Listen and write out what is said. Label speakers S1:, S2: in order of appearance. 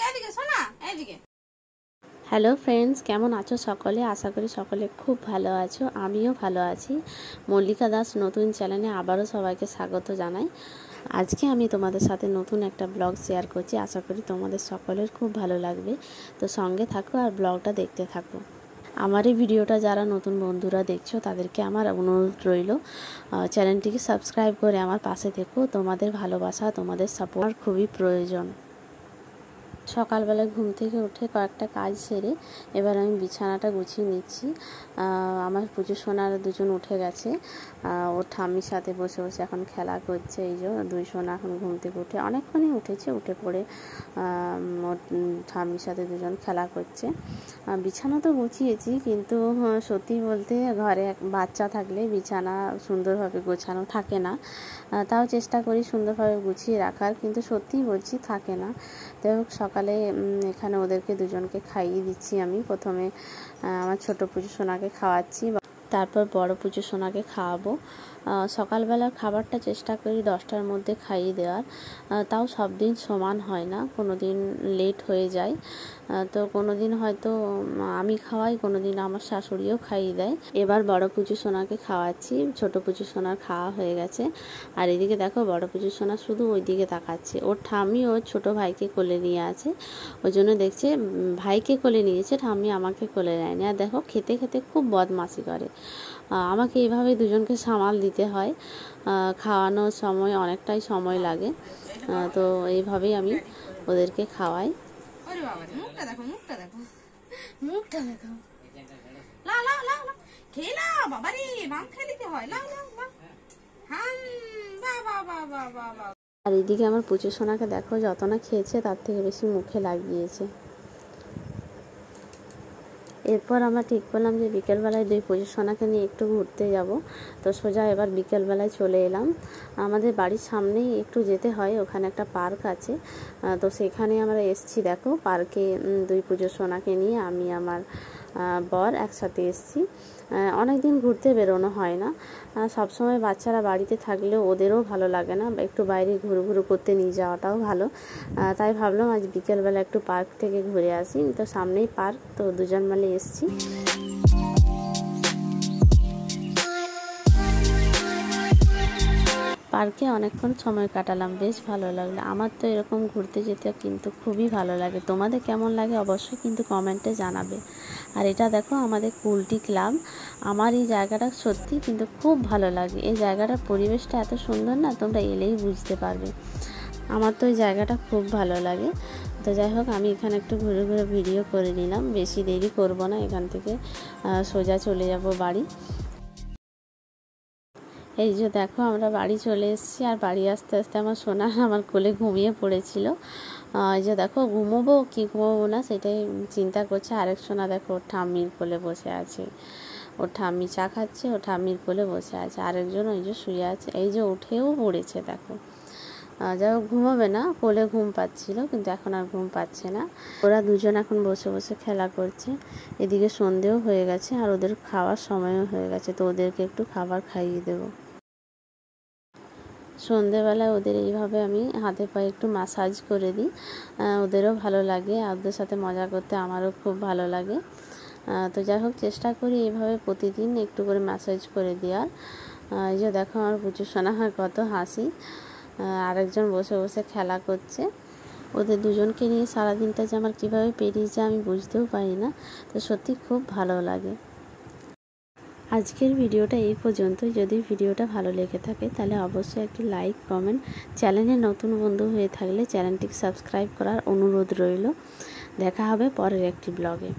S1: এদিকে শোনা, এদিকে।
S2: হ্যালো ফ্রেন্ডস, কেমন আছো সকলে? আশা করি সকলে খুব ভালো আছো, আমিও ভালো আছি। মল্লিকা দাস নতুন চ্যানেলে আবারও সবাইকে স্বাগত জানাই। আজকে আমি তোমাদের সাথে নতুন একটা ব্লগ শেয়ার করছি, আশা করি তোমাদের সকলের খুব ভালো লাগবে। তো সঙ্গে থাকো আর ব্লগটা দেখতে থাকো। আমার এই ভিডিওটা যারা নতুন বন্ধুরা দেখছো তাদেরকে আমার অনুরোধ রইল, চ্যানেলটিকে সাবস্ক্রাইব করে আমার পাশে থেকো। তোমাদের ভালোবাসা, তোমাদের সাপোর্ট খুবই প্রয়োজন। সকালবেলা ঘুম থেকে উঠে কয়েকটা কাজ সেরে এবার আমি বিছানাটা গুছিয়ে নিচ্ছি। আমার পুজো সোনার দুজন উঠে গেছে, ওর ঠাম্মির সাথে বসে বসে এখন খেলা করছে। এই যে দুই সোনা এখন ঘুম থেকে উঠে অনেকক্ষণই উঠেছে, উঠে পড়ে ওর ঠাম্মির সাথে দুজন খেলা করছে। বিছানা তো গুছিয়েছি, কিন্তু সত্যি বলতে ঘরে বাচ্চা থাকলে বিছানা সুন্দরভাবে গোছানো থাকে না। তাও চেষ্টা করি সুন্দরভাবে গুছিয়ে রাখার, কিন্তু সত্যিই বলছি থাকে না। যাই হোক, সকালে এখানে ওদেরকে দুজনকে খাইয়ে দিচ্ছি। আমি প্রথমে আমার ছোট পুজো সোনাকে খাওয়াচ্ছি, তারপর বড় পুজো সোনাকে খাওয়াবো। সকালবেলার খাবারটা চেষ্টা করি 10টার মধ্যে খাইয়ে দেওয়ার, তাও সব দিন সমান হয় না, কোনো দিন লেট হয়ে যায়। তো কোনো দিন হয়তো আমি খাওয়াই, কোনো দিন আমার শাশুড়িও খাইয়ে দেয়। এবার বড় পুজো সোনাকে খাওয়াচ্ছি, ছোট পুজো সোনার খাওয়া হয়ে গেছে। আর এদিকে দেখো বড় পুজো সোনা শুধু ওই দিকে তাকাচ্ছে। ওর ঠাম্মি ওর ছোট ভাইকে কোলে নিয়ে আছে, ওই জন্য দেখছে ভাইকে কোলে নিয়েছে, ঠাম্মি আমাকে কোলে নেয়নি। আর দেখো খেতে খেতে খুব বদমাশি করে। আমাকে এইভাবে দুজনকে সামাল দিতে হয়, খাওয়ানোর সময় অনেকটাই সময় লাগে। তো এইভাবেই আমি ওদেরকে খাওয়াই।
S1: ওরে বাবা, মুখটা দেখো, মুখটা দেখো, মুখটা দেখো। লাও লাও লাও লাও, খেয়ে নাও বাবারে, বাম খেয়ে নিতে হয়। লাও লাও লাও, হাম, বাহ বাহ বাহ বাহ বাহ বাহ।
S2: আর এদিকে আমার পুজো সোনাকে দেখো, যত না খেয়েছে তার থেকে বেশি মুখে লাগিয়েছে। এরপর আমরা ঠিক করলাম যে বিকেলবেলায় দুই পুজো সোনাকে নিয়ে একটু ঘুরতে যাব। তো সোজা এবার বিকেলবেলায় চলে এলাম। আমাদের বাড়ির সামনেই একটু যেতে হয়, ওখানে একটা পার্ক আছে। তো সেখানে আমরা এসছি। দেখো পার্কে দুই পুজো সোনাকে নিয়ে আমি আমার বর একসাথে এসছি। অনেক দিন ঘুরতে বেরোনো হয় না, সবসময় বাচ্চারা বাড়িতে থাকলেও ওদেরও ভালো লাগে না, একটু বাইরে ঘুরু করতে নিয়ে যাওয়াটাও ভালো। তাই ভাবলাম আজ বিকেলবেলা একটু পার্ক থেকে ঘুরে আসি। তো সামনেই পার্ক, তো দুজন মিলে এসছি। পার্কে অনেকক্ষণ সময় কাটালাম, বেশ ভালো লাগলো। আমার তো এরকম ঘুরতে যেতে কিন্তু খুবই ভালো লাগে। তোমাদের কেমন লাগে অবশ্যই কিন্তু কমেন্টে জানাবে। আর এটা দেখো আমাদের কুলটি ক্লাব। আমার এই জায়গাটা সত্যি কিন্তু খুব ভালো লাগে। এই জায়গাটার পরিবেশটা এত সুন্দর না, তোমরা এলেই বুঝতে পারবে। আমার তো এই জায়গাটা খুব ভালো লাগে। তো যাই হোক, আমি এখানে একটু ঘুরে ঘুরে ভিডিও করে নিলাম, বেশি দেরি করব না, এখান থেকে সোজা চলে যাব বাড়ি। এই যে দেখো আমরা বাড়ি চলে এসেছি। আর বাড়ি আসতে আসতে আমার সোনা আমার কোলে ঘুমিয়ে পড়েছিল। এই যে দেখো ঘুমোবো কি ঘুমোবো না সেটাই চিন্তা করছে। আরেক সোনা দেখো ওর ঠাম্মির কোলে বসে আছে, ওর ঠাম্মি চা খাচ্ছে, ওর ঠাম্মির কোলে বসে আছে। আরেকজন ওই যে শুয়ে আছে, এই যে উঠেও পড়েছে দেখো। যাই হোক, ঘুমোবে না, কোলে ঘুম পাচ্ছিল কিন্তু এখন আর ঘুম পাচ্ছে না। ওরা দুজন এখন বসে বসে খেলা করছে। এদিকে সন্ধেও হয়ে গেছে আর ওদের খাওয়ার সময়ও হয়ে গেছে, তো ওদেরকে একটু খাবার খাইয়ে দেবো। সন্ধেবেলায় ওদের এইভাবে আমি হাতে পায়ে একটু ম্যাসাজ করে দিই, ওদেরও ভালো লাগে, আর ওদের সাথে মজা করতে আমারও খুব ভালো লাগে। তো যাই হোক, চেষ্টা করি এইভাবে প্রতিদিন একটু করে ম্যাসাজ করে দেওয়ার। এই যে দেখো আমার পুজো সোনা কত হাসি, আরেকজন বসে বসে খেলা করছে। ওদের দুজনকে নিয়ে সারাদিনটা যে আমার কীভাবে পেরিয়ে যায় আমি বুঝতেও পারি না। তো সত্যি খুব ভালো লাগে। আজকের ভিডিওটা এই পর্যন্ত। যদি ভিডিওটা ভালো লেগে থাকে তাহলে অবশ্যই একটি লাইক, কমেন্ট, চ্যানেলে নতুন বন্ধু হয়ে থাকলে চ্যানেলটিকে সাবস্ক্রাইব করার অনুরোধ রইল। দেখা হবে পরের একটি ব্লগে।